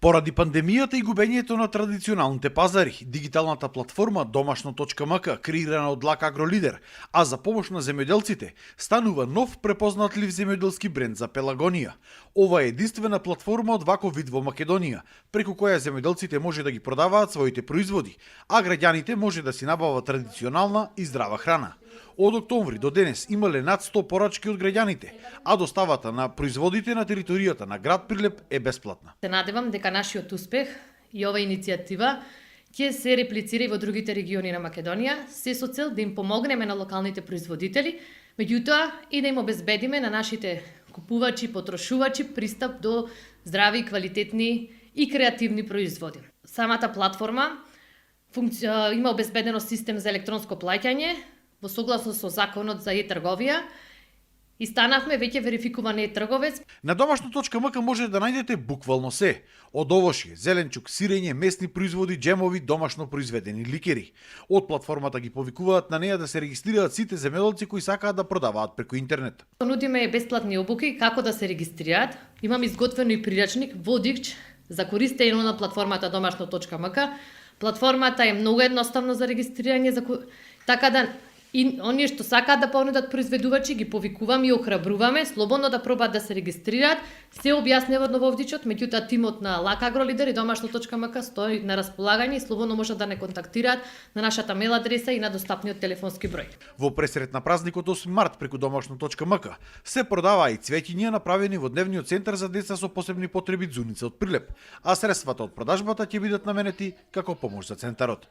Поради пандемијата и губењето на традиционалните пазари, дигиталната платформа Домашно.мк, креирана од Лак Агролидер, а за помош на земјоделците, станува нов препознатлив земјоделски бренд за Пелагонија. Ова е единствена платформа од ваков вид во Македонија, преку која земјоделците може да ги продаваат своите производи, а граѓаните може да си набават традиционална и здрава храна. Од октомври до денес имале над 100 порачки од граѓаните, а доставата на производите на територијата на град Прилеп е бесплатна. Се надевам дека нашиот успех и ова иницијатива ќе се реплицира и во другите региони на Македонија, се со цел да им помогнеме на локалните производители, меѓутоа и да им обезбедиме на нашите купувачи, потрошувачи пристап до здрави, квалитетни и креативни производи. Самата платформа има обезбедено систем за електронско плаќање во согласност со законот за e-трговија и станавме веќе верификуван e-трговец. На Домашно.мк може да најдете буквално се: од овошје, зеленчук, сирење, месни производи, джемови, домашно произведени ликери. Од платформата ги повикуваат на неја да се регистрираат сите земјоделци кои сакаат да продаваат преку интернет. Нудиме бесплатни обуки како да се регистрираат. Имам изготвено и прирачник, водич за користење на платформата Домашно.мк. Платформата е многу едноставна за регистрирање, така да и оние што сакаат да понудат произведувачи ги повикуваме и охрабруваме слободно да пробаат да се регистрираат. Се објаснува во водичот, меѓутоа тимот на Лак Агролидер и Домашно.мк стои на располагање и слободно можат да не контактираат на нашата мейл адреса и на достапниот телефонски број. Во пресрет на празникот 8 март преку Домашно.мк се продаваа и цвеќиња направени во дневниот центар за деца со посебни потреби Зуница од Прилеп, а средствата од продажбата ќе бидат наменети како помош за центарот.